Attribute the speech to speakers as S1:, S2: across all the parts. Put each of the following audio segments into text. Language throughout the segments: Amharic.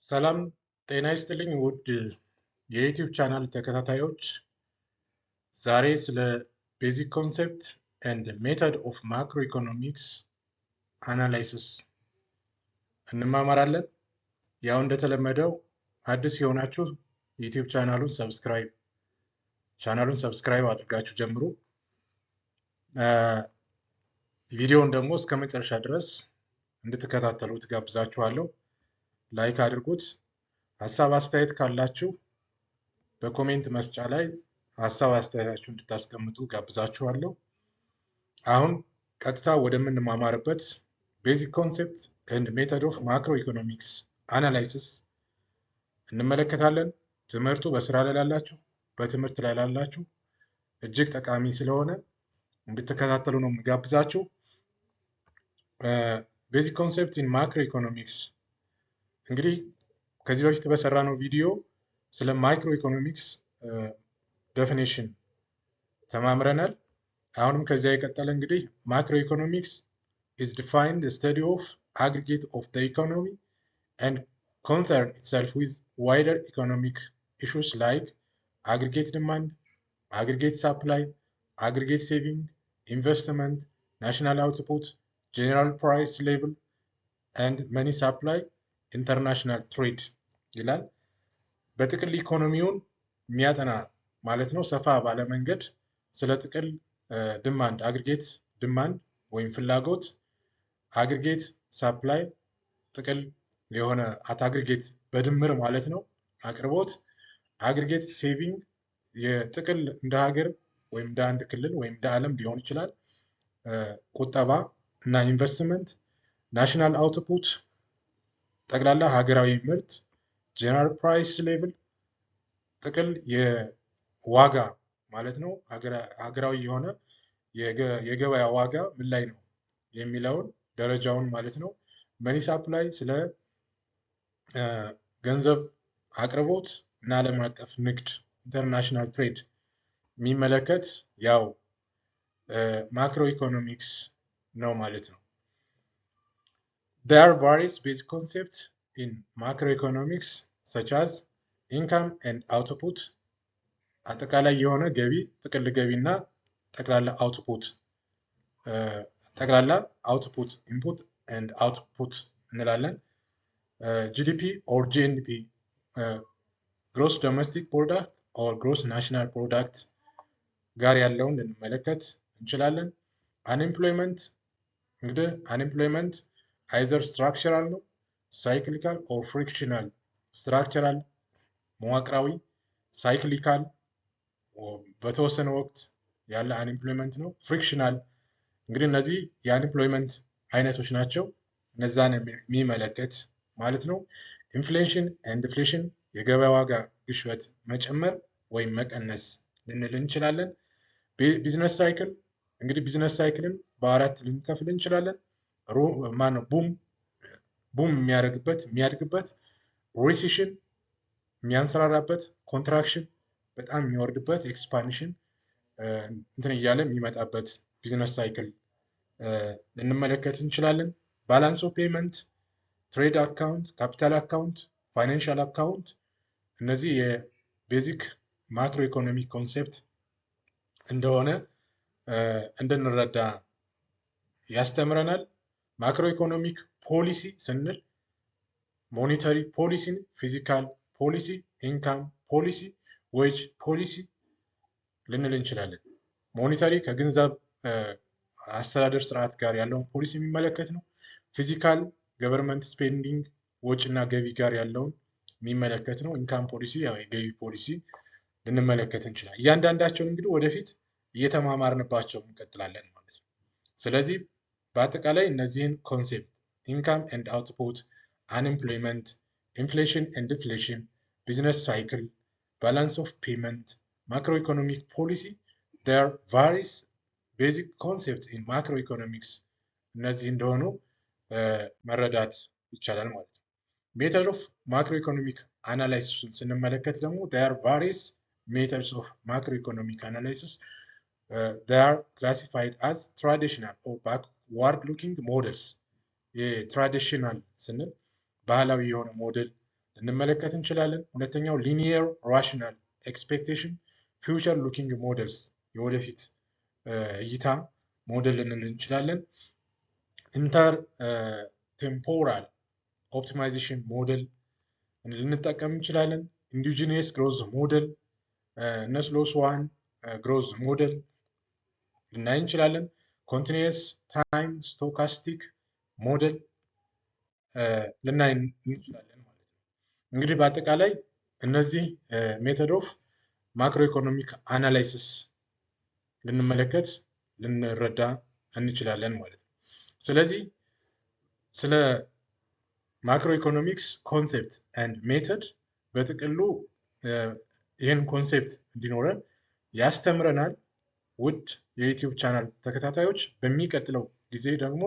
S1: ሰላም ጤና ይስጥልኝ ውድ የዩቲዩብ ቻናል ተከታታዮች፣ ዛሬ ስለ ቤዚክ ኮንሴፕት ኤንድ ሜተድ ኦፍ ማክሮ ኢኮኖሚክስ አናላይሲስ እንማማራለን። ያው እንደተለመደው አዲስ የሆናችሁ ዩቲዩብ ቻናሉን ሰብስክራይብ አድርጋችሁ ጀምሩ። ቪዲዮውን ደግሞ እስከ መጨረሻ ድረስ እንድትከታተሉት ጋብዛችኋለሁ። ላይክ አድርጉት። ሀሳብ አስተያየት ካላችሁ በኮሜንት መስጫ ላይ ሀሳብ አስተያየታችሁ እንድታስቀምጡ ጋብዛችኋለሁ። አሁን ቀጥታ ወደምንማማርበት ቤዚክ ኮንሴፕት ኤንድ ሜተድ ኦፍ ማክሮ ኢኮኖሚክስ አናላይሲስ እንመለከታለን። ትምህርቱ በስራ ላይ ላላችሁ፣ በትምህርት ላይ ላላችሁ እጅግ ጠቃሚ ስለሆነ እንድትከታተሉ ነው የምጋብዛችሁ። ቤዚክ ኮንሴፕት ኢን ማክሮ ኢኮኖሚክስ እንግዲህ ከዚህ በፊት በሰራነው ቪዲዮ ስለ ማይክሮ ኢኮኖሚክስ ዴፊኒሽን ተማምረናል። አሁንም ከዚያ የቀጠለ እንግዲህ ማክሮ ኢኮኖሚክስ is defined the study of aggregate of the economy and concern itself with wider economic issues like aggregate demand, aggregate supply, aggregate saving, investment, national output, general price level, and money supply, international trade ይላል። በጥቅል ኢኮኖሚውን የሚያጠና ማለት ነው። ሰፋ ባለ መንገድ ስለ ጥቅል ዲማንድ፣ አግሪጌት ዲማንድ ወይም ፍላጎት፣ አግሪጌት ሳፕላይ ጥቅል የሆነ አግሪጌት በድምር ማለት ነው አቅርቦት፣ አግሪጌት ሴቪንግ የጥቅል እንደ ሀገር ወይም እንደ አንድ ክልል ወይም እንደ ዓለም ሊሆን ይችላል ቁጠባ እና ኢንቨስትመንት፣ ናሽናል አውትፑት ጠቅላላ ሀገራዊ ምርት፣ ጀነራል ፕራይስ ሌቭል ጥቅል የዋጋ ማለት ነው ሀገራዊ የሆነ የገበያ ዋጋ ምን ላይ ነው የሚለውን ደረጃውን ማለት ነው። መኒ ሳፕላይ ስለ ገንዘብ አቅርቦት እና ዓለም አቀፍ ንግድ ኢንተርናሽናል ትሬድ የሚመለከት ያው ማክሮ ኢኮኖሚክስ ነው ማለት ነው። There are various basic concepts in macroeconomics such as income and output አጠቃላይ የሆነ ገቢ ጥቅል ገቢና ጠቅላላ አውትፑት ኢንፑት and output እንላለን። GDP or GNP gross domestic product or gross national product ጋር ያለውን ልንመለከት እንችላለን። unemployment እንግዲህ unemployment either structural ነው cyclical or frictional structural መዋቅራዊ cyclical በተወሰነ ወቅት ያለ unemployment ነው። frictional እንግዲህ እነዚህ የunemployment አይነቶች ናቸው። እነዛን የሚመለከት ማለት ነው። inflation and deflation የገበያ ዋጋ ግሽበት መጨመር ወይም መቀነስ ልንል እንችላለን። ቢዝነስ ሳይክል እንግዲህ ቢዝነስ ሳይክልን በአራት ልንከፍል እንችላለን። ቡም የሚያድግበት፣ ሪሴሽን የሚያንሰራራበት፣ ኮንትራክሽን በጣም የሚወርድበት፣ ኤክስፓንሽን እንትን እያለ የሚመጣበት ቢዝነስ ሳይክል ልንመለከት እንችላለን። ባላንስ ኦፍ ፔመንት፣ ትሬድ አካውንት፣ ካፒታል አካውንት፣ ፋይናንሻል አካውንት እነዚህ የቤዚክ ማክሮ ኢኮኖሚክ ኮንሴፕት እንደሆነ እንድንረዳ ያስተምረናል። ማክሮ ኢኮኖሚክ ፖሊሲ ስንል ሞኔታሪ ፖሊሲን፣ ፊዚካል ፖሊሲ፣ ኢንካም ፖሊሲ፣ ዌጅ ፖሊሲ ልንል እንችላለን። ሞኔታሪ ከገንዘብ አስተዳደር ስርዓት ጋር ያለውን ፖሊሲ የሚመለከት ነው። ፊዚካል ገቨርንመንት ስፔንዲንግ ወጪና ገቢ ጋር ያለውን የሚመለከት ነው። ኢንካም ፖሊሲ ያው የገቢ ፖሊሲ ልንመለከት እንችላለን። እያንዳንዳቸውን እንግዲህ ወደፊት እየተማማርንባቸው እንቀጥላለን ማለት ነው። ስለዚህ በአጠቃላይ እነዚህን ኮንሴፕት ኢንካም ኤንድ አውትፑት፣ አንኤምፕሎይመንት፣ ኢንፍሌሽን ኤንድ ዲፍሌሽን፣ ቢዝነስ ሳይክል፣ ባላንስ ኦፍ ፔመንት፣ ማክሮ ኢኮኖሚክ ፖሊሲ there are various basic concepts in macroeconomics እነዚህ እንደሆኑ መረዳት ይቻላል ማለት ነው። ሜተድ ኦፍ ማክሮኢኮኖሚክ አናላይሲስን ስንመለከት ደግሞ there are various methods of macroeconomic analysis. They are classified as traditional or backward looking models. የትራዲሽናል ስንል ባህላዊ የሆነ ሞዴል ልንመለከት እንችላለን። ሁለተኛው ሊኒየር ራሽናል ኤክስፔክቴሽን ፊውቸር ሉኪንግ ሞዴልስ የወደፊት እይታ ሞዴል ልንል እንችላለን። ኢንተር ቴምፖራል ኦፕቲማይዜሽን ሞዴል ልንጠቀም እንችላለን። ኢንዲጂኒየስ ግሮዝ ሞዴል፣ ነስሎስ ዋን ግሮዝ ሞዴል ልናይ እንችላለን። ኮንቲኒየስ ታይም ስቶካስቲክ ሞዴል ልናይ እንችላለን ማለት ነው። እንግዲህ በአጠቃላይ እነዚህ ሜተድ ኦፍ ማክሮ ኢኮኖሚክ አናላይሲስ ልንመለከት ልንረዳ እንችላለን ማለት ነው። ስለዚህ ስለ ማክሮ ኢኮኖሚክስ ኮንሴፕት ኤንድ ሜተድ በጥቅሉ ይህን ኮንሴፕት እንዲኖረን ያስተምረናል። ውድ የዩቲዩብ ቻናል ተከታታዮች በሚቀጥለው ጊዜ ደግሞ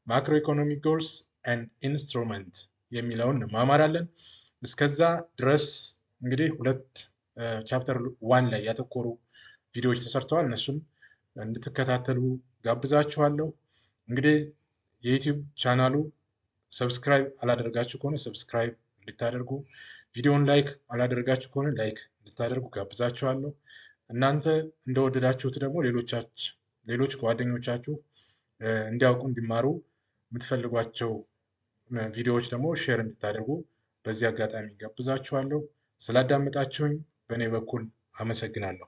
S1: ማክሮ ኢኮኖሚክ ጎልስ ኤንድ ኢንስትሩመንት የሚለውን እንማማራለን። እስከዛ ድረስ እንግዲህ ሁለት ቻፕተር 1 ላይ ያተኮሩ ቪዲዮዎች ተሰርተዋል። እነሱን እንድትከታተሉ ጋብዛችኋለሁ። እንግዲህ የዩቲዩብ ቻናሉ ሰብስክራይብ አላደረጋችሁ ከሆነ ሰብስክራይብ እንድታደርጉ፣ ቪዲዮውን ላይክ አላደረጋችሁ ከሆነ ላይክ እንድታደርጉ ጋብዛችኋለሁ። እናንተ እንደወደዳችሁት ደግሞ ሌሎች ጓደኞቻችሁ እንዲያውቁ እንዲማሩ የምትፈልጓቸው ቪዲዮዎች ደግሞ ሼር እንድታደርጉ በዚህ አጋጣሚ ጋብዛችኋለሁ። ስላዳመጣችሁኝ በእኔ በኩል አመሰግናለሁ።